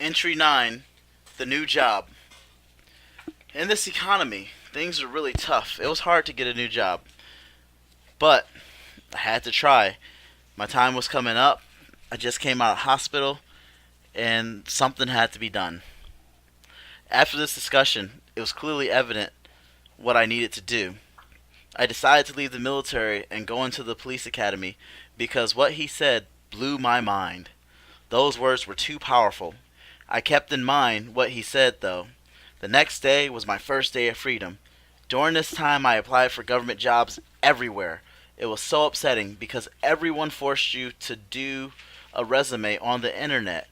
Entry 9, the new job. In this economy, things are really tough. It was hard to get a new job, but I had to try. My time was coming up. I just came out of hospital, and something had to be done. After this discussion, it was clearly evident what I needed to do. I decided to leave the military and go into the police academy because what he said blew my mind. Those words were too powerful. I kept in mind what he said, though. The next day was my first day of freedom. During this time, I applied for government jobs everywhere. It was so upsetting because everyone forced you to do a resume on the internet.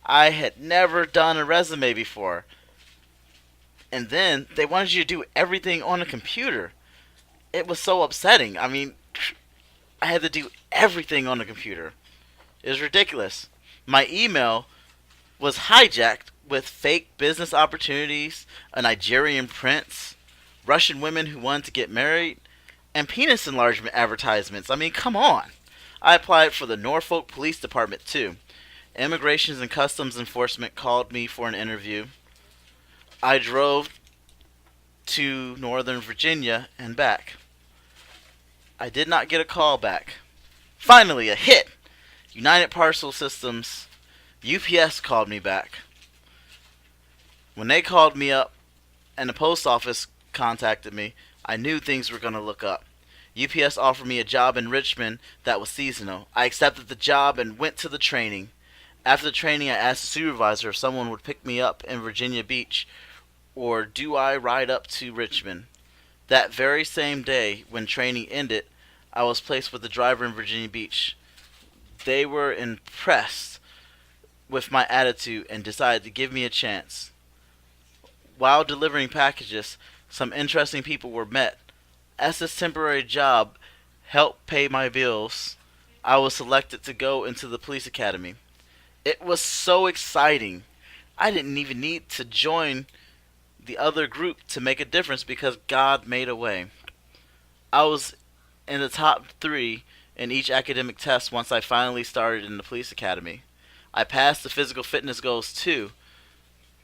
I had never done a resume before. And then they wanted you to do everything on a computer. It was so upsetting. I mean, I had to do everything on the computer. It was ridiculous. My email was hijacked with fake business opportunities, a Nigerian prince, Russian women who wanted to get married, and penis enlargement advertisements. I mean, come on. I applied for the Norfolk Police Department too. Immigration and Customs Enforcement called me for an interview. I drove to Northern Virginia and back. I did not get a call back. Finally, a hit! United Parcel Systems, UPS called me back. When they called me up and the post office contacted me, I knew things were going to look up. UPS offered me a job in Richmond that was seasonal. I accepted the job and went to the training. After the training, I asked the supervisor if someone would pick me up in Virginia Beach or do I ride up to Richmond. That very same day, when training ended, I was placed with the driver in Virginia Beach. They were impressed with my attitude and decided to give me a chance. While delivering packages, some interesting people were met. As this temporary job helped pay my bills, I was selected to go into the police academy. It was so exciting. I didn't even need to join the other group to make a difference because God made a way. I was in the top 3 in each academic test once I finally started in the police academy. I passed the physical fitness goals too.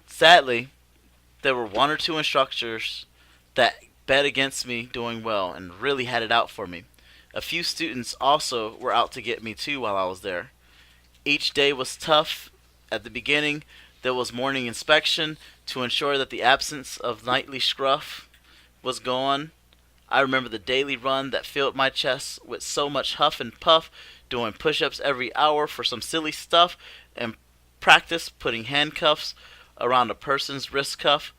Sadly, there were 1 or 2 instructors that bet against me doing well and really had it out for me. A few students also were out to get me too while I was there. Each day was tough. At the beginning, there was morning inspection to ensure that the absence of nightly scruff was gone. I remember the daily run that filled my chest with so much huff and puff, doing push-ups every hour for some silly stuff, and practice putting handcuffs around a person's wrist cuff,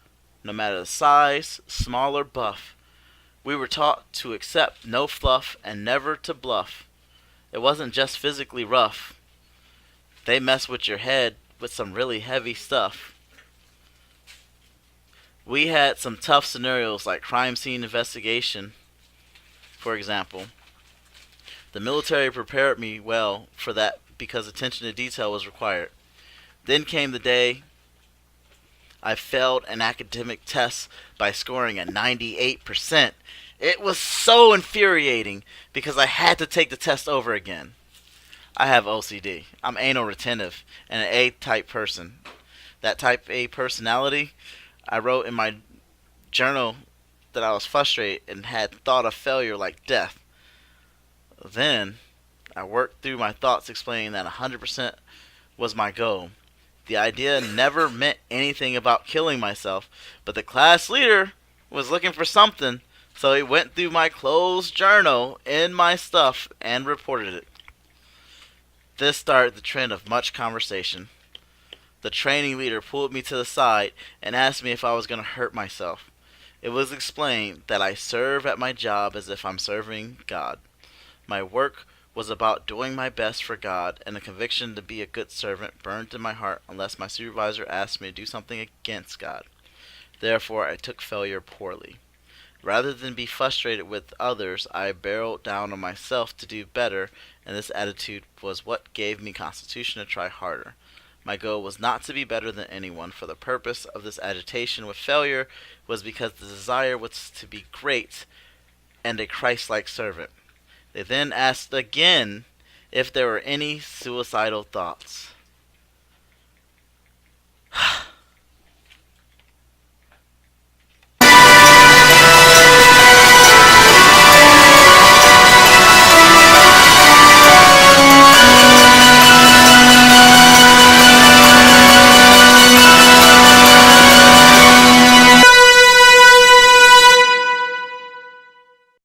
no matter the size, small or buff. We were taught to accept no fluff and never to bluff. It wasn't just physically rough. They mess with your head with some really heavy stuff. We had some tough scenarios like crime scene investigation, for example. The military prepared me well for that because attention to detail was required. Then came the day I failed an academic test by scoring a 98%. It was so infuriating because I had to take the test over again. I have OCD. I'm anal retentive and an A-type person. That type A personality, I wrote in my journal that I was frustrated and had thought of failure like death. Then I worked through my thoughts explaining that 100% was my goal. The idea never meant anything about killing myself, but the class leader was looking for something, so he went through my closed journal in my stuff and reported it. This started the trend of much conversation. The training leader pulled me to the side and asked me if I was going to hurt myself. It was explained that I serve at my job as if I'm serving God. My work was about doing my best for God, and the conviction to be a good servant burned in my heart unless my supervisor asked me to do something against God. Therefore, I took failure poorly. Rather than be frustrated with others, I barreled down on myself to do better, and this attitude was what gave me constitution to try harder. My goal was not to be better than anyone, for the purpose of this agitation with failure was because the desire was to be great and a Christ-like servant. They then asked again if there were any suicidal thoughts.